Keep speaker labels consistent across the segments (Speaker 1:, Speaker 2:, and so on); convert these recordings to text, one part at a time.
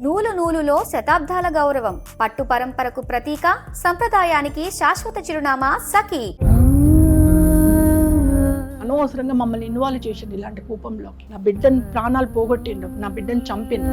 Speaker 1: నూలు నూలులో శతాబ్దాల గౌరవం, పట్టు పరంపరకు ప్రతీక, సంప్రదాయానికి శాశ్వత చిరునామా సఖీ.
Speaker 2: అనవసరంగా మమ్మల్ని ఇన్వాల్వ్ చేసిండు ఇలాంటి కూపంలోకి. నా బిడ్డను ప్రాణాలు పోగొట్టిండు, నా బిడ్డను చంపిండు.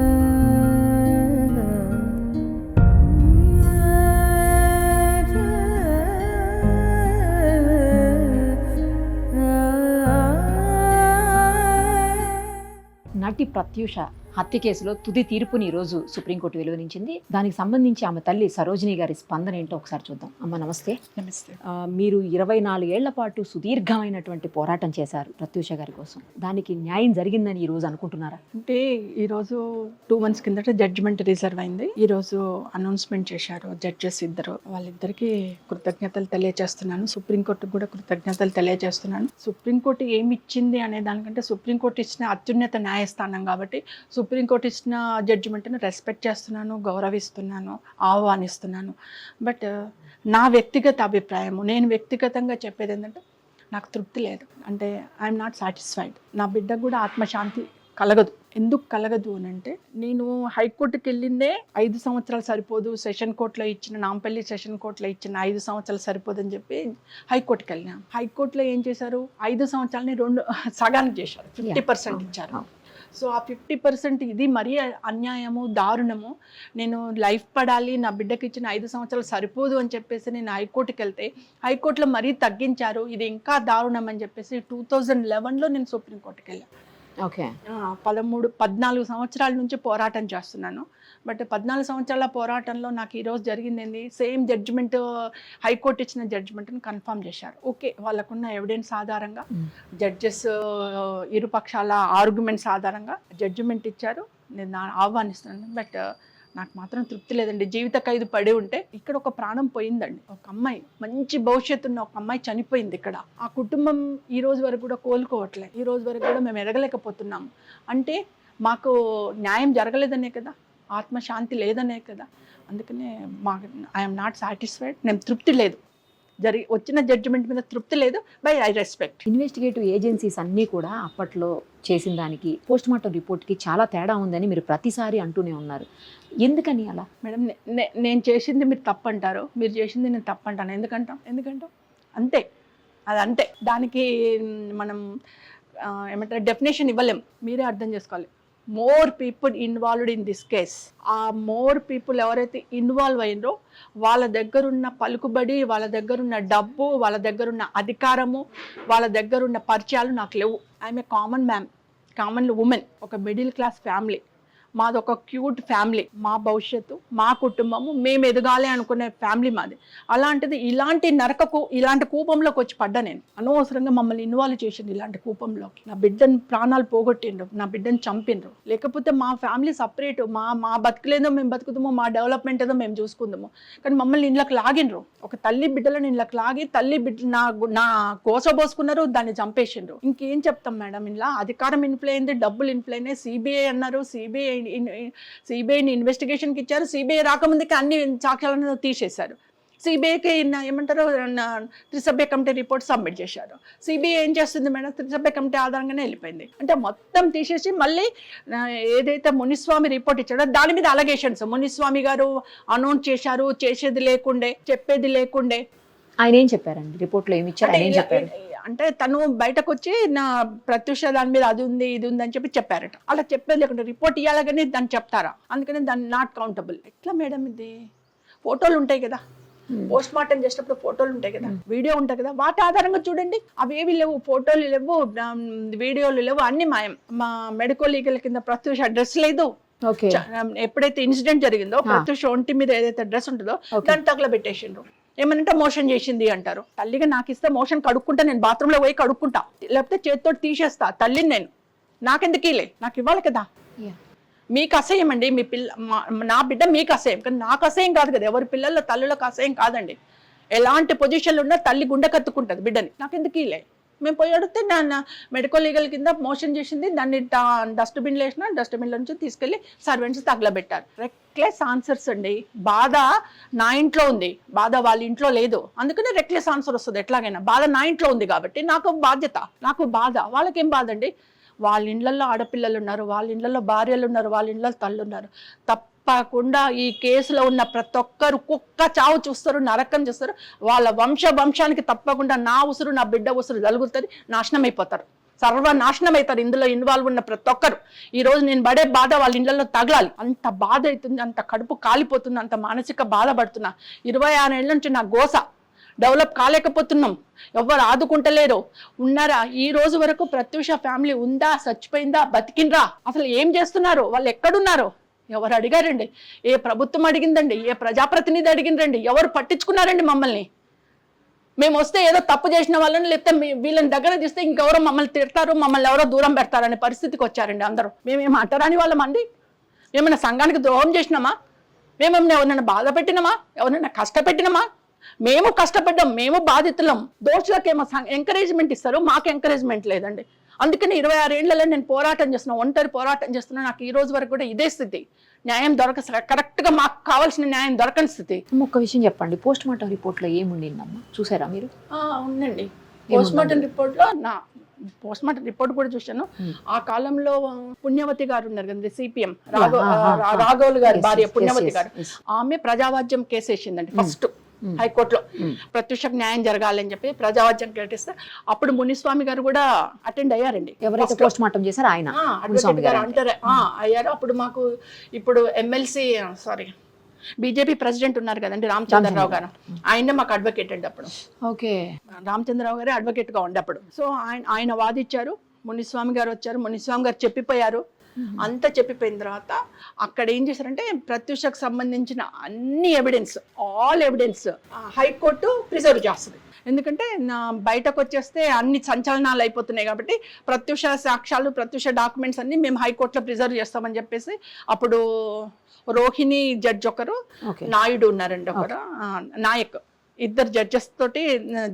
Speaker 3: నటి ప్రత్యూష హత్య కేసులో తుది తీర్పుని ఈరోజు సుప్రీంకోర్టు వెలువరించింది. దానికి సంబంధించి ఆమె తల్లి సరోజిని గారి స్పందన ఏంటో ఒకసారి చూద్దాం. అమ్మ నమస్తే.
Speaker 2: నమస్తే.
Speaker 3: మీరు 24 ఏళ్ల పాటు సుదీర్ఘమైనటువంటి పోరాటం చేశారు ప్రత్యూష గారి కోసం. దానికి న్యాయం జరిగిందని ఈ రోజు అనుకుంటున్నారా?
Speaker 2: అంటే ఈరోజు 2 months కిందట జడ్జిమెంట్ రిజర్వ్ అయింది. ఈరోజు అనౌన్స్మెంట్ చేశారు జడ్జెస్ ఇద్దరు. వాళ్ళిద్దరికి కృతజ్ఞతలు తెలియజేస్తున్నాను. సుప్రీంకోర్టుకు కూడా కృతజ్ఞతలు తెలియజేస్తున్నాను. సుప్రీంకోర్టు ఏమి ఇచ్చింది అనే దానికంటే సుప్రీంకోర్టు ఇచ్చిన అత్యున్నత న్యాయస్థానం కాబట్టి సుప్రీంకోర్టు ఇచ్చిన జడ్జిమెంట్ను రెస్పెక్ట్ చేస్తున్నాను, గౌరవిస్తున్నాను, ఆహ్వానిస్తున్నాను. బట్ నా వ్యక్తిగత అభిప్రాయము, నేను వ్యక్తిగతంగా చెప్పేది ఏంటంటే నాకు తృప్తి లేదు. అంటే ఐఎమ్ నాట్ సాటిస్ఫైడ్. నా బిడ్డకు కూడా ఆత్మశాంతి కలగదు. ఎందుకు కలగదు అని అంటే, నేను హైకోర్టుకి వెళ్ళిందే 5 సంవత్సరాలు సరిపోదు, సెషన్ కోర్టులో ఇచ్చిన నాంపల్లి సెషన్ కోర్టులో ఇచ్చిన 5 సంవత్సరాలు సరిపోదని చెప్పి హైకోర్టుకి వెళ్ళినా. హైకోర్టులో ఏం చేశారు, 5 సంవత్సరాలని సగానికి చేశారు, 50% ఇచ్చారు. సో ఆ 50% ఇది మరీ అన్యాయము, దారుణము. నేను లైఫ్ పడాలి, నా బిడ్డకి ఇచ్చిన 5 సంవత్సరాలు సరిపోదు అని చెప్పేసి నేను హైకోర్టుకి వెళ్తే హైకోర్టులో మరీ తగ్గించారు. ఇది ఇంకా దారుణం అని చెప్పేసి 2011లో నేను సుప్రీంకోర్టుకి వెళ్ళాను.
Speaker 3: ఓకే.
Speaker 2: 14 సంవత్సరాల నుంచి పోరాటం చేస్తున్నాను. బట్ 14 సంవత్సరాల పోరాటంలో నాకు ఈరోజు జరిగింది ఏంది, సేమ్ జడ్జిమెంట్ హైకోర్టు ఇచ్చిన జడ్జిమెంట్ని కన్ఫర్మ్ చేశారు. ఓకే, వాళ్ళకున్న ఎవిడెన్స్ ఆధారంగా జడ్జెస్ ఇరుపక్షాల ఆర్గ్యుమెంట్స్ ఆధారంగా జడ్జిమెంట్ ఇచ్చారు. నేను ఆహ్వానిస్తున్నాను. బట్ నాకు మాత్రం తృప్తి లేదండి. జీవిత ఖైదు పడి ఉంటే ఇక్కడ ఒక ప్రాణం పోయిందండి. ఒక అమ్మాయి, మంచి భవిష్యత్తు ఉన్న ఒక అమ్మాయి చనిపోయింది ఇక్కడ. ఆ కుటుంబం ఈ రోజు వరకు కూడా కోలుకోవట్లేదు. ఈ రోజు వరకు కూడా మేము ఎదగలేకపోతున్నాము. అంటే మాకు న్యాయం జరగలేదనే కదా, ఆత్మశాంతి లేదనే కదా. అందుకనే ఐఎమ్ నాట్ సాటిస్ఫైడ్. నేను తృప్తి లేదు, వచ్చిన జడ్జిమెంట్ మీద తృప్తి లేదు. By I respect.
Speaker 3: Investigative agencies అన్నీ కూడా అప్పట్లో చేసిన దానికి పోస్ట్ మార్టం రిపోర్ట్కి చాలా తేడా ఉందని మీరు ప్రతిసారి అంటూనే ఉన్నారు. ఎందుకని అలా?
Speaker 2: మేడం, నేను చేసింది మీరు తప్పు అంటారు, మీరు చేసింది నేను తప్పు అంటాను. ఎందుకంటాం అంతే, అది అంతే. దానికి మనం ఏమంటారు, డెఫినేషన్ ఇవ్వలేం. మీరే అర్థం చేసుకోవాలి. More people involved in this case. ఆ మోర్ పీపుల్ ఎవరైతే ఇన్వాల్వ్ అయ్యిందో వాళ్ళ దగ్గరున్న పలుకుబడి, వాళ్ళ దగ్గరున్న డబ్బు, వాళ్ళ దగ్గరున్న అధికారము, వాళ్ళ దగ్గరున్న పరిచయాలు నాకు లేవు. ఐఎమ్ ఏ కామన్ ఉమెన్, ఒక మిడిల్ క్లాస్ ఫ్యామిలీ. మాది ఒక క్యూట్ ఫ్యామిలీ. మా భవిష్యత్తు, మా కుటుంబము, మేము ఎదగాలి అనుకునే ఫ్యామిలీ మాది. అలాంటిది ఇలాంటి కూపంలోకి వచ్చి పడ్డా నేను. అనవసరంగా మమ్మల్ని ఇన్వాల్వ్ చేసిండు ఇలాంటి కూపంలోకి. నా బిడ్డను ప్రాణాలు పోగొట్టిండ్రు, నా బిడ్డను చంపిండ్రు. లేకపోతే మా ఫ్యామిలీ సపరేట్, మా బతుకులేదో మేము బతుకుతామో, మా డెవలప్మెంట్ ఏదో మేము చూసుకుందాము. కానీ మమ్మల్ని ఇంట్లోకి లాగిండ్రు. ఒక తల్లి బిడ్డలను ఇంట్లోకి లాగి తల్లి బిడ్డ నా కోసబోసుకున్నారు, దాన్ని చంపేసిండ్రు. ఇంకేం చెప్తాం మేడం? ఇలా అధికారం ఇన్ఫ్లూ అయింది, డబ్బులు ఇన్ఫ్లూ అయినాయి. సిబిఐ అన్నారు, సిబిఐని ఇన్వెస్టిగేషన్కి ఇచ్చారు. సిబిఐ రాకముందుకి అన్ని సాక్ష్యాలను తీసేశారు. సిబిఐకి ఏమంటారు, త్రిసభ్య కమిటీ రిపోర్ట్ సబ్మిట్ చేశారు. సిబిఐ ఏం చేస్తుంది మేడం, త్రిసభ్య కమిటీ ఆధారంగానే వెళ్ళిపోయింది. అంటే మొత్తం తీసేసి మళ్ళీ ఏదైతే మునిస్వామి రిపోర్ట్ ఇచ్చాడో దాని మీద అలగేషన్స్. మునిస్వామి గారు అనౌన్స్ చేశారు, చేసేది లేకుండే, చెప్పేది లేకుండే.
Speaker 3: ఆయన ఏం చెప్పారండి రిపోర్ట్లో? ఏమి ఇచ్చారు, ఆయన ఏం చెప్పారు?
Speaker 2: అంటే తను బయటకు వచ్చి నా ప్రత్యూష దాని మీద అది ఉంది ఇది ఉంది అని చెప్పారట. అలా చెప్పేది లేకుండా రిపోర్ట్ ఇవ్వాలని దాన్ని చెప్తారా? అందుకని దాన్ని నాట్ కౌంటబుల్. ఎట్లా మేడం ఇది? ఫోటోలు ఉంటాయి కదా, పోస్ట్ మార్టం చేసినప్పుడు ఫోటోలు ఉంటాయి కదా, వీడియో ఉంటాయి కదా, వాటి ఆధారంగా చూడండి. అవేవి లేవు, ఫోటోలు లేవు, వీడియోలు లేవు, అన్ని మాయం. మా మెడికల్ లీగల్ కింద ప్రత్యూష అడ్రస్ లేదు. ఎప్పుడైతే ఇన్సిడెంట్ జరిగిందో ప్రత్యూష ఒంటి మీద ఏదైతే డ్రెస్ ఉంటుందో దాన్ని తగలబెట్టేసిండ్రు. ఏమనంటే మోషన్ చేసింది అంటారు. తల్లిగా నాకు ఇస్తే మోషన్ కడుక్కుంటా, నేను బాత్రూంలో పోయి కడుక్కుంటా, లేకపోతే చేతితో తీసేస్తా. తల్లిని నేను, నాకెందుకు ఇలే, నాకు ఇవ్వాలి కదా. మీకు అసహ్యం అండి, మీ నా బిడ్డ మీకు అసహ్యం, కానీ నాకు అసహ్యం కాదు కదా. ఎవరి పిల్లల తల్లులకు అసహ్యం కాదండి. ఎలాంటి పొజిషన్లో ఉన్నా తల్లి గుండె కత్తుకుంటుంది బిడ్డని. నాకెందుకు ఇలే? మేము పోయి అడిగితే నా మెడికల్ లీగల్ కింద మోషన్ చేసింది, దాన్ని డస్ట్బిన్లో వేసిన, డస్ట్బిన్లో నుంచి తీసుకెళ్ళి సర్వెంట్స్ తగలబెట్టారు. రెక్లెస్ ఆన్సర్స్ అండి. బాధ నా ఇంట్లో ఉంది, బాధ వాళ్ళ ఇంట్లో లేదు. అందుకని రెక్లెస్ ఆన్సర్ వస్తుంది. ఎట్లాగైనా బాధ నా ఇంట్లో ఉంది కాబట్టి నాకు బాధ్యత, నాకు బాధ. వాళ్ళకేం బాధ అండి? వాళ్ళ ఇళ్లలో ఆడపిల్లలు ఉన్నారు, వాళ్ళ ఇళ్లలో భార్యలు ఉన్నారు, వాళ్ళ ఇళ్లలో తల్లు ఉన్నారు. తప్పకుండా ఈ కేసులో ఉన్న ప్రతి ఒక్కరు కుక్క చావు చూస్తారు, నరకం చూస్తారు. వాళ్ళ వంశానికి తప్పకుండా నా ఉసురు, నా బిడ్డ ఉసురు జరుగుతుంది, నాశనం అయిపోతారు, సర్వనాశనం అవుతారు. ఇందులో ఇన్వాల్వ్ ఉన్న ప్రతి ఒక్కరు. ఈ రోజు నేను పడే బాధ వాళ్ళ ఇళ్లలో తగలాలి, అంత బాధ అవుతుంది, అంత కడుపు కాలిపోతుంది, అంత మానసిక బాధపడుతున్నా. 26 ఏళ్ళ నుంచి నా గోస, డెవలప్ కాలేకపోతున్నాం, ఎవరు ఆదుకుంటలేరు. ఉన్నారా ఈ రోజు వరకు? ప్రత్యూష ఫ్యామిలీ ఉందా, చచ్చిపోయిందా, బతికిండ్రా, అసలు ఏం చేస్తున్నారు, వాళ్ళు ఎక్కడున్నారు, ఎవరు అడిగారండి? ఏ ప్రభుత్వం అడిగిందండి? ఏ ప్రజాప్రతినిధి అడిగిందండి? ఎవరు పట్టించుకున్నారండి మమ్మల్ని? మేము వస్తే ఏదో తప్పు చేసిన వాళ్ళని, లేకపోతే వీళ్ళని దగ్గర తీస్తే ఇంకెవరో మమ్మల్ని తిడతారు, మమ్మల్ని ఎవరో దూరం పెడతారనే పరిస్థితికి వచ్చారండి అందరూ. మేమేం అంటరాని వాళ్ళమండి? ఏమైనా సంఘానికి ద్రోహం చేసినామా? మేమేమైనా ఎవరైనా బాధ పెట్టినామా? ఎవరైనా కష్టపెట్టినామా? మేము కష్టపడ్డాం, మేము బాధితులం. దోషులకేమో ఎంకరేజ్మెంట్ ఇస్తారు, మాకు ఎంకరేజ్మెంట్ లేదండి. అందుకని 26 ఏళ్లలో నేను పోరాటం చేస్తున్నా, ఒంటరి పోరాటం చేస్తున్నా. నాకు ఈ రోజు వరకు కూడా ఇదే స్థితి, న్యాయం కరెక్ట్గా మాకు కావాల్సిన న్యాయం దొరకని స్థితి.
Speaker 3: ఒక్క విషయం చెప్పండి, పోస్ట్ మార్టం రిపోర్ట్లో ఏముండిందమ్మా, చూసారా మీరు?
Speaker 2: ఉందండి. పోస్ట్ మార్టం రిపోర్ట్లో పోస్ట్ మార్టం రిపోర్ట్ కూడా చూశాను. ఆ కాలంలో పుణ్యవతి గారు ఉన్నారు కదా, సిపిఎం రాఘవులు గారి భార్య పుణ్యవతి గారు, ఆమె ప్రజావాజ్యం కేసు వేసిందండి ఫస్ట్ హైకోర్టులో. ప్రత్యూషకు న్యాయం జరగాలని చెప్పి ప్రజావాజ్యం కేటిస్తే అప్పుడు మునిస్వామి గారు కూడా అటెండ్ అయ్యారండి.
Speaker 3: ఎవరైతే పోస్ట్ మార్టం చేశారో ఆయన
Speaker 2: అయ్యారు. అప్పుడు మాకు ఇప్పుడు ఎమ్మెల్సీ బీజేపీ ప్రెసిడెంట్ ఉన్నారు కదండి, రామచంద్రరావు గారు, ఆయనే మాకు అడ్వకేట్ అండి అప్పుడు.
Speaker 3: ఓకే,
Speaker 2: రామచంద్రరావు గారే అడ్వకేట్ గా ఉండే అప్పుడు. సో ఆయన వాదిచ్చారు, మునిస్వామి గారు వచ్చారు, మునిస్వామి గారు చెప్పిపోయారు. అంతా చెప్పిపోయిన తర్వాత అక్కడ ఏం చేశారంటే ప్రత్యూషకు సంబంధించిన అన్ని evidence, all evidence high court preserve చేస్తుంది. ఎందుకంటే బయటకు వచ్చేస్తే అన్ని సంచలనాలు అయిపోతున్నాయి కాబట్టి ప్రత్యూష సాక్ష్యాలు, ప్రత్యూష డాక్యుమెంట్స్ అన్ని మేము హైకోర్టులో ప్రిజర్వ్ చేస్తామని చెప్పేసి అప్పుడు రోహిణి జడ్జ్ ఒకరు, నాయుడు ఉన్నారండి ఒకరు, నాయక్, ఇద్దరు జడ్జెస్ తోటి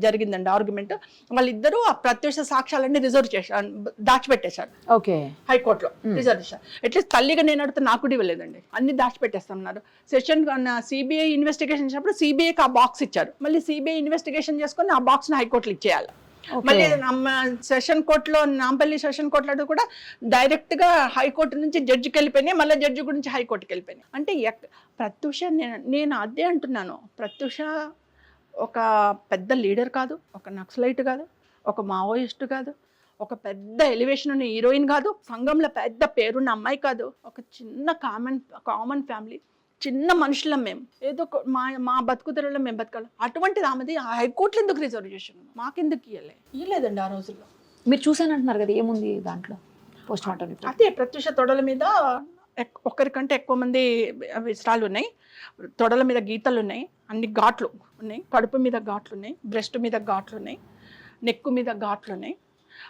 Speaker 2: జరిగిందండి ఆర్గ్యుమెంట్. వాళ్ళిద్దరూ ఆ ప్రత్యక్ష సాక్ష్యాలన్నీ రిజర్వ్ చేశారు, దాచిపెట్టేశారు.
Speaker 3: ఓకే,
Speaker 2: హైకోర్టులో రిజర్వ్ చేశారు. అట్లీస్ట్ తల్లిగా నేను అడిగితే నాకు కూడా ఇవ్వలేదండి, అన్ని దాచిపెట్టేస్తున్నారు. సెషన్ సిబిఐ ఇన్వెస్టిగేషన్ చేసినప్పుడు సిబిఐకి ఆ బాక్స్ ఇచ్చారు, మళ్ళీ సిబిఐ ఇన్వెస్టిగేషన్ చేసుకొని ఆ బాక్స్ ని హైకోర్టులో ఇచ్చేయాలి. మళ్ళీ సెషన్ కోర్టులో, నాంపల్లి సెషన్ కోర్టులో కూడా డైరెక్ట్ గా హైకోర్టు నుంచి జడ్జికి వెళ్ళిపోయినాయి, మళ్ళీ జడ్జి గురించి హైకోర్టుకి వెళ్ళిపోయినాయి. అంటే ప్రత్యూష, నేను అదే అంటున్నాను, ప్రత్యూష ఒక పెద్ద లీడర్ కాదు, ఒక నక్సలైట్ కాదు, ఒక మావోయిస్ట్ కాదు, ఒక పెద్ద ఎలివేషన్ ఉన్న హీరోయిన్ కాదు, సంఘంలో పెద్ద పేరున్న అమ్మాయి కాదు, ఒక చిన్న కామన్ ఫ్యామిలీ, చిన్న మనుషులం మేము. ఏదో మా బతుకుదలలో మేము బతకాలి. అటువంటిది ఆమెది హైకోర్టులో ఎందుకు రిజర్వ్ చేసాను, మాకెందుకు ఇవ్వలేదండి ఆ రోజుల్లో.
Speaker 3: మీరు చూసానంటున్నారు కదా, ఏముంది దాంట్లో పోస్ట్ మార్టం?
Speaker 2: అదే ప్రత్యూష తొడల మీద ఒకరికంటే ఎక్కువ మంది విషరాలు ఉన్నాయి, తొడల మీద గీతలు ఉన్నాయి, అన్ని ఘాట్లు ఉన్నాయి, కడుపు మీద ఘాట్లు ఉన్నాయి, బ్రెస్ట్ మీద ఘాట్లు ఉన్నాయి, నెక్కు మీద ఘాట్లు ఉన్నాయి.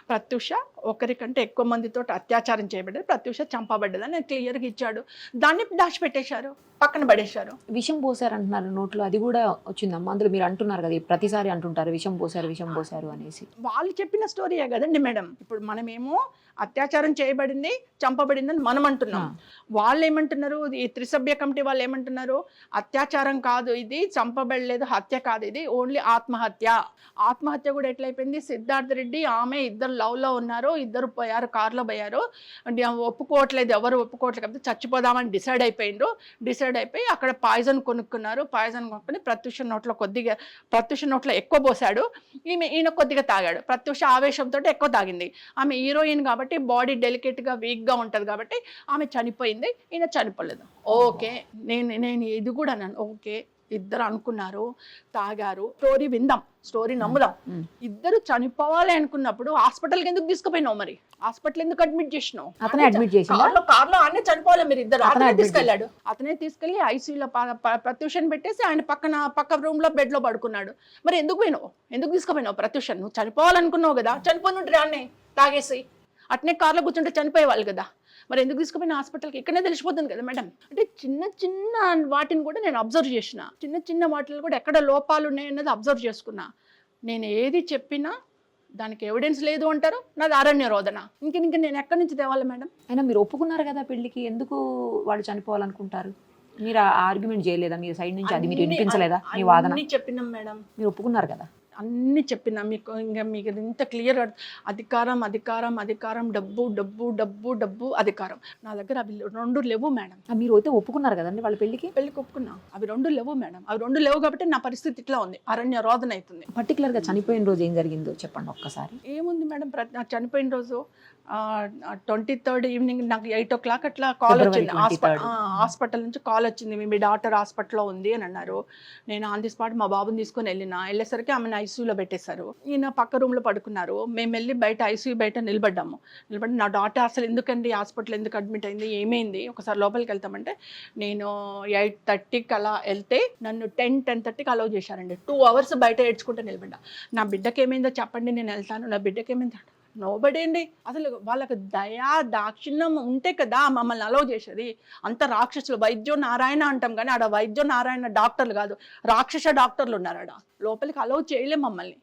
Speaker 2: ప్రత్యూష ఒకరికంటే ఎక్కువ మందితో అత్యాచారం చేయబడ్డది, ప్రత్యూష చంపబడ్డదని క్లియర్గా ఇచ్చాడు. దాన్ని దాచిపెట్టేశారు, పక్కన పడేశారు.
Speaker 3: విషం పోసారు అంటున్నారు నోట్లో, అది కూడా వచ్చిందమ్మా అందులో? మీరు అంటున్నారు కదా, ప్రతిసారి అంటుంటారు విషం పోసారు అనేసి.
Speaker 2: వాళ్ళు చెప్పిన స్టోరీయే కదండి మేడం. ఇప్పుడు మనమేమో అత్యాచారం చేయబడింది, చంపబడిందని మనం అంటున్నాం. వాళ్ళు ఏమంటున్నారు, ఈ త్రిసభ్య కమిటీ వాళ్ళు ఏమంటున్నారు, అత్యాచారం కాదు ఇది, చంపబడలేదు, హత్య కాదు ఇది, ఓన్లీ ఆత్మహత్య. ఆత్మహత్య కూడా ఎట్లయిపోయింది, సిద్ధార్థ రెడ్డి ఆమె ఇద్దరు లవ్లో ఉన్నారు, ఇద్దరు పోయారు, కార్లో పోయారు, ఒప్పుకోవట్లేదు, ఎవరు ఒప్పుకోవట్లేదు కాబట్టి చచ్చిపోదామని డిసైడ్ అయిపోయి అక్కడ పాయిజన్ కొనుక్కున్నారు. పాయిజన్ కొనుక్కొని ప్రత్యూష నోట్లో ఎక్కువ పోసాడు, ఈయన కొద్దిగా తాగాడు. ప్రత్యూష ఆవేశంతో ఎక్కువ తాగింది. ఆమె హీరోయిన్ కాబట్టి బాడీ డెలికేట్గా వీక్గా ఉంటుంది కాబట్టి ఆమె చనిపోయింది, ఈయన చనిపోలేదు. ఓకే, నేను ఇది కూడా ఓకే, ఇద్దరు అనుకున్నారు, తాగారు, స్టోరీ విందాం, స్టోరీ నమ్ముదాం. ఇద్దరు చనిపోవాలి అనుకున్నప్పుడు హాస్పిటల్కి ఎందుకు తీసుకుపోయినావు? మరి హాస్పిటల్ ఎందుకు అడ్మిట్ చేసినావు?
Speaker 3: అతనే అడ్మిట్ చేసి
Speaker 2: కార్లో అనే చనిపోవాలి మీరు ఇద్దరు. అతనే తీసుకెళ్లి ఐసీయూలో ప్రత్యూషన్ పెట్టేసి ఆయన పక్క రూమ్ లో బెడ్ లో పడుకున్నాడు. మరి ఎందుకు పోయినావు, ఎందుకు తీసుకుపోయినావు ప్రత్యూషన్? నువ్వు చనిపోవాలనుకున్నావు కదా, చనిపోయినట్టు అన్నే తాగేసి అట్నే కార్లో కూర్చుంటే చనిపోయేవాళ్ళు కదా, మరి ఎందుకు తీసుకుపోయిన హాస్పిటల్కి? ఇక్కడనే తెలిసిపోతుంది కదా మేడం. అంటే చిన్న వాటిని కూడా నేను అబ్జర్వ్ చేసిన, చిన్న వాటిలో కూడా ఎక్కడ లోపాలు ఉన్నాయన్నది అబ్జర్వ్ చేసుకున్నా. నేను ఏది చెప్పినా దానికి ఎవిడెన్స్ లేదు అంటారు, నాది అరణ్య రోదన. ఇంక నేను ఎక్కడి నుంచి తేవాలి మేడం?
Speaker 3: అయినా మీరు ఒప్పుకున్నారు కదా పెళ్లికి, ఎందుకు వాళ్ళు చనిపోవాలనుకుంటారు? మీరు ఆర్గ్యుమెంట్ చేయలేదా మీ సైడ్ నుంచి? అది మీరు వినిపించలేదా మీ వాదన?
Speaker 2: చెప్పినాం మేడం,
Speaker 3: మీరు ఒప్పుకున్నారు కదా.
Speaker 2: అన్నీ చెప్పిన మీకు ఇంకా మీకు ఇంత క్లియర్ అధికారం అధికారం అధికారం డబ్బు డబ్బు డబ్బు డబ్బు అధికారం నా దగ్గర అవి 2 లేవు మేడం.
Speaker 3: మీరు అయితే ఒప్పుకున్నారు కదండి వాళ్ళ పెళ్లికి?
Speaker 2: పెళ్ళికి ఒప్పుకున్నా, అవి 2 లేవు మేడం. అవి 2 లేవు కాబట్టి నా పరిస్థితి ఇట్లా ఉంది, అరణ్య రోదన అవుతుంది.
Speaker 3: పర్టికులర్గా చనిపోయిన రోజు ఏం జరిగిందో చెప్పండి ఒక్కసారి.
Speaker 2: ఏముంది మేడం, చనిపోయిన రోజు 23rd ఈవినింగ్ నాకు 8 o'clock అట్లా కాల్ వచ్చింది. హాస్పిటల్ నుంచి కాల్ వచ్చింది, మీ డాక్టర్ హాస్పిటల్లో ఉంది అని అన్నారు. నేను ఆన్ ది స్పాట్ మా బాబుని తీసుకొని వెళ్ళేసరికి ఆమెను ఐసీయూలో పెట్టేశారు. ఈయన పక్క రూమ్లో పడుకున్నారు. మేము వెళ్ళి బయట ఐసీయూ బయట నిలబడి నా డాక్టర్ అసలు ఎందుకండి హాస్పిటల్ ఎందుకు అడ్మిట్ అయింది, ఏమైంది, ఒకసారి లోపలికి వెళ్తామంటే నేను 8:30కి అలా వెళ్తే నన్ను 10:30కి అలౌ చేశారండి. 2 hours బయట ఏడ్చుకుంటూ నిలబడ్డా. నా బిడ్డకి ఏమైందో చెప్పండి, నేను వెళ్తాను, నా బిడ్డకి ఏమైందో. నోబడి అండి, అసలు వాళ్ళకి దయా దాక్షిణ్యం ఉంటే కదా మమ్మల్ని అలౌ చేసేది. అంత రాక్షసులు, వైద్యో నారాయణ అంటాం కానీ ఆడ వైద్యో నారాయణ డాక్టర్లు కాదు, రాక్షస డాక్టర్లు ఉన్నారు ఆడ. లోపలికి అలౌ చేయలేం మమ్మల్ని,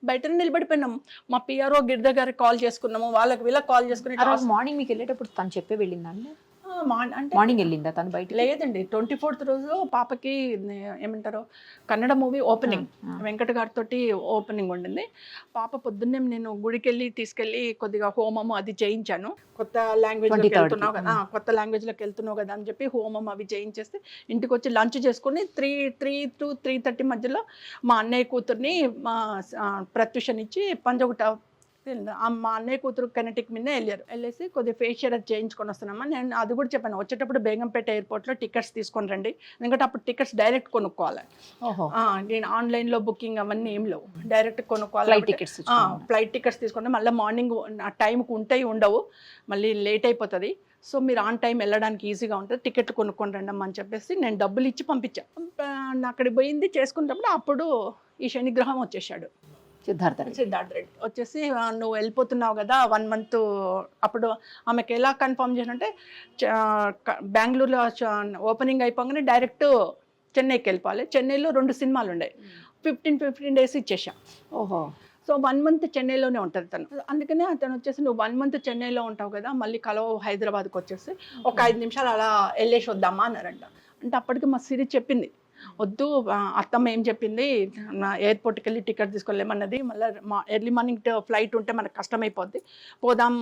Speaker 2: బయటనే నిలబడిపోయినాము. మా పిఆర్ఓ గిరిధర్ గారికి కాల్ చేసుకున్నాము, వీళ్ళకి కాల్ చేసుకుని.
Speaker 3: మార్నింగ్ మీకు వెళ్ళేటప్పుడు తను చెప్పే వెళ్ళిందండి?
Speaker 2: అంటే
Speaker 3: మార్నింగ్ వెళ్ళిందా తను బయట?
Speaker 2: లేదండి, 24th రోజు పాపకి ఏమంటారు కన్నడ మూవీ ఓపెనింగ్, వెంకట గారితో ఓపెనింగ్ ఉండింది. పాప పొద్దున్నే నేను గుడికి వెళ్ళి తీసుకెళ్ళి కొద్దిగా హోమము అది చేయించాను. కొత్త లాంగ్వేజ్లోకి వెళ్తున్నావు కదా, కొత్త లాంగ్వేజ్లోకి వెళ్తున్నావు కదా అని చెప్పి హోమం అవి చేయించేస్తే ఇంటికి వచ్చి లంచ్ చేసుకుని 3 to 3:30 మధ్యలో మా అన్నయ్య కూతుర్ని ప్రత్యూషనిచ్చి పంజగుట్ట మా అన్నయ్య కూతురు కెనెటిక్ మీదే వెళ్ళేసి కొద్దిగా ఫేషియల్ అది చేయించుకొని వస్తున్నామా. నేను అది కూడా చెప్పాను, వచ్చేటప్పుడు బేగంపేట ఎయిర్పోర్ట్లో టికెట్స్ తీసుకొని రండి, ఎందుకంటే అప్పుడు టికెట్స్ డైరెక్ట్ కొనుక్కోవాలి. నేను ఆన్లైన్లో బుకింగ్ అవన్నీ ఏం లేవు, డైరెక్ట్ కొనుక్కోవాలి. ఫ్లైట్ టికెట్స్ తీసుకుంటే మళ్ళీ మార్నింగ్ ఆ టైంకి ఉంటాయి ఉండవు, మళ్ళీ లేట్ అయిపోతుంది. సో మీరు ఆన్ టైం వెళ్ళడానికి ఈజీగా ఉంటుంది, టికెట్లు కొనుక్కొని రండమ్మా అని చెప్పేసి నేను డబ్బులు ఇచ్చి పంపించాను. అక్కడికి పోయింది చేసుకున్నప్పుడు అప్పుడు ఈ శనిగ్రహం వచ్చేసాడు.
Speaker 3: సిద్ధార్థ
Speaker 2: రెడ్డి వచ్చేసి నువ్వు వెళ్ళిపోతున్నావు కదా 1 month. అప్పుడు ఆమెకి ఎలా కన్ఫర్మ్ చేసినంటే బెంగళూరులో ఓపెనింగ్ అయిపోగానే డైరెక్ట్ చెన్నైకి వెళ్ళిపోవాలి. చెన్నైలో 2 సినిమాలు ఉన్నాయి, 15 days ఇచ్చేసాం. సో 1 month చెన్నైలోనే ఉంటుంది తను. అందుకనే అతను వచ్చేసి నువ్వు 1 month చెన్నైలో ఉంటావు కదా, మళ్ళీ కలవ హైదరాబాద్కి వచ్చేసి ఒక 5 నిమిషాలు అలా వెళ్ళేసి వద్దామా అన్నారంట. అంటే అప్పటికి మా సిరి చెప్పింది, వద్దు అత్తమ్మ ఏం చెప్పింది, ఎయిర్పోర్ట్కి వెళ్ళి టికెట్ తీసుకోలేమన్నది, మళ్ళీ ఎర్లీ మార్నింగ్ ఫ్లైట్ ఉంటే మనకు కష్టమైపోద్ది, పోదాం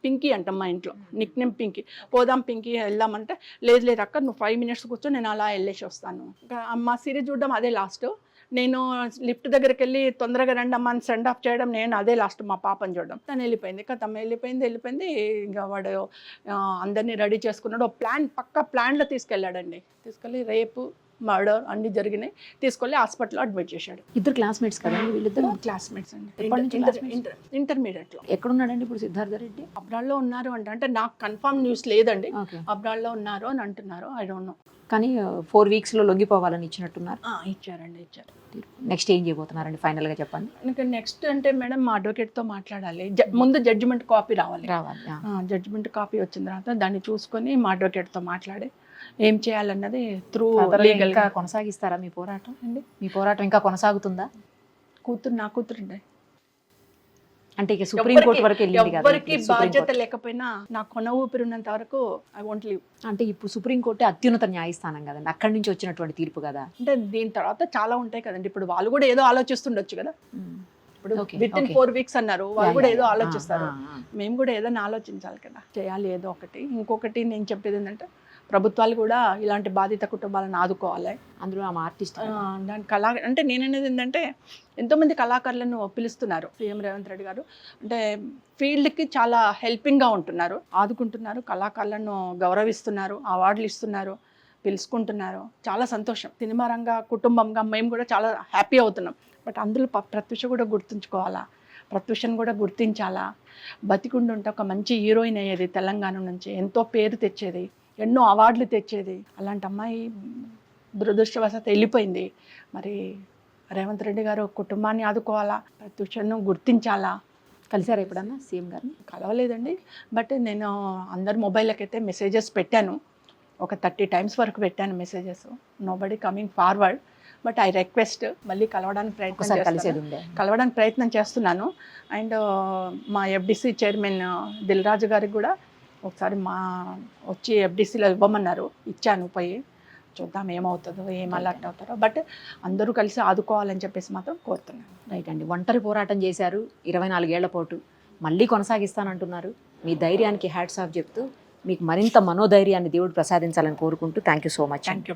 Speaker 2: పింకీ అంటాం మా ఇంట్లో నిక్నేమ్ పింకీ, పోదాం పింకీ వెళ్దామంటే లేదు అక్క నువ్వు 5 minutes కూర్చో, నేను అలా వెళ్ళేసి వస్తాను. మా సిరీస్ చూడడం అదే లాస్ట్. నేను లిఫ్ట్ దగ్గరికి వెళ్ళి తొందరగా రండి అమ్మ అని సెండ్ ఆఫ్ చేయడం, నేను అదే లాస్ట్ మా పాపని చూడడం. తను వెళ్ళిపోయింది, తమ్మ వెళ్ళిపోయింది. ఇంకా వాడు అందరినీ రెడీ చేసుకున్నాడు, పక్కా ప్లాన్లో తీసుకెళ్ళాడండి. తీసుకెళ్ళి రేపు మర్డర్ అన్ని జరిగినాయి, తీసుకెళ్ళి హాస్పిటల్లో అడ్మిట్ చేశాడు.
Speaker 3: ఇద్దరు క్లాస్మేట్స్ కదండి వీళ్ళిద్దరు?
Speaker 2: క్లాస్మేట్స్ అండి, ఇంటర్మీడియట్లో.
Speaker 3: ఎక్కడున్నాడండి ఇప్పుడు సిద్ధార్థ రెడ్డి?
Speaker 2: అబ్రాడ్లో ఉన్నారు అంటే నాకు కన్ఫర్మ్ న్యూస్ లేదండి, అబ్రాడ్లో ఉన్నారు అని అంటున్నారు, ఐ డోంట్ నో.
Speaker 3: కానీ 4 weeks లొంగిపోవాలని ఇచ్చినట్టున్నారు.
Speaker 2: ఇచ్చారు.
Speaker 3: నెక్స్ట్ ఏం చేయబోతున్నారండి ఫైనల్గా చెప్పండి.
Speaker 2: ఇంకా నెక్స్ట్ అంటే మేడం మా అడ్వకేట్తో మాట్లాడాలి, ముందు జడ్జిమెంట్ కాపీ రావాలి. జడ్జిమెంట్ కాపీ వచ్చిన తర్వాత దాన్ని చూసుకొని మా అడ్వకేట్తో మాట్లాడి ఏం చేయాలన్నది త్రూ లీగల్గా
Speaker 3: కొనసాగిస్తారా మీ పోరాటం అండి? మీ పోరాటం ఇంకా కొనసాగుతుందా?
Speaker 2: నా కూతురు
Speaker 3: అంటే ఇక సుప్రీంకోర్టు వరకు
Speaker 2: ఎవరికి బాధ్యత లేకపోయినా నా కొన ఊపిరి ఉన్నంత వరకు ఐ వాంట్ లివ్.
Speaker 3: అంటే ఇప్పుడు సుప్రీంకోర్టు అత్యున్నత న్యాయస్థానం కదండి, అక్కడి నుంచి వచ్చినటువంటి తీర్పు కదా.
Speaker 2: అంటే దీని తర్వాత చాలా ఉంటాయి కదండి, ఇప్పుడు వాళ్ళు కూడా ఏదో ఆలోచిస్తుండొచ్చు కదా. ఇప్పుడు వితిన్ 4 weeks అన్నారు, వాళ్ళు కూడా ఏదో ఆలోచిస్తారు, మేము కూడా ఏదైనా ఆలోచించాలి కదా, చేయాలి ఏదో ఒకటి. ఇంకొకటి నేను చెప్పేది ఏంటంటే ప్రభుత్వాలు కూడా ఇలాంటి బాధిత కుటుంబాలను ఆదుకోవాలి.
Speaker 3: అందులో ఆమె ఆర్టిస్ట్
Speaker 2: దాని అంటే నేననేది ఏంటంటే ఎంతోమంది కళాకారులను పిలుస్తున్నారు సీఎం రేవంత్ రెడ్డి గారు, అంటే ఫీల్డ్కి చాలా హెల్పింగ్గా ఉంటున్నారు, ఆదుకుంటున్నారు, కళాకారులను గౌరవిస్తున్నారు, అవార్డులు ఇస్తున్నారు, పిలుచుకుంటున్నారు. చాలా సంతోషం. సినిమా రంగ కుటుంబంగా మేము కూడా చాలా హ్యాపీ అవుతున్నాం. బట్ అందులో ప్రత్యూష కూడా గుర్తుంచుకోవాలా, ప్రత్యూషను కూడా గుర్తించాలా. బతికుండుంటే ఒక మంచి హీరోయిన్ అయ్యేది, తెలంగాణ నుంచి ఎంతో పేరు తెచ్చేది, ఎన్నో అవార్డులు తెచ్చేది. అలాంటి అమ్మాయి దురదృష్టవశాత్తు వెళ్ళిపోయింది. మరి రేవంత్ రెడ్డి గారు కుటుంబాన్ని ఆదుకోవాలా, ప్రత్యూషను గుర్తించాలా.
Speaker 3: కలిసారా ఎప్పుడన్నా సీఎం గారిని?
Speaker 2: కలవలేదండి, బట్ నేను అందరి మొబైల్కైతే మెసేజెస్ పెట్టాను, ఒక 30 times వరకు పెట్టాను messages. Nobody coming forward, but I request మళ్ళీ కలవడానికి ప్రయత్నం చేస్తున్నాను. అండ్ మా FDC చైర్మన్ దిల్ రాజు గారికి కూడా ఒకసారి వచ్చి FDCలో ఇవ్వమన్నారు, ఇచ్చాను పోయి. చూద్దాం ఏమవుతుందో, ఏం అలర్ట్ అవుతారో. బట్ అందరూ కలిసి ఆదుకోవాలని చెప్పేసి మాత్రం కోరుతున్నాను.
Speaker 3: రైట్ అండి. ఒంటరి పోరాటం చేశారు 24 ఏళ్ల పాటు, మళ్ళీ కొనసాగిస్తానంటున్నారు. మీ ధైర్యానికి హ్యాట్స్ ఆఫ్ చెప్తూ మీకు మరింత మనోధైర్యాన్ని దేవుడు ప్రసాదించాలని కోరుకుంటూ thank you so much.
Speaker 2: Thank you.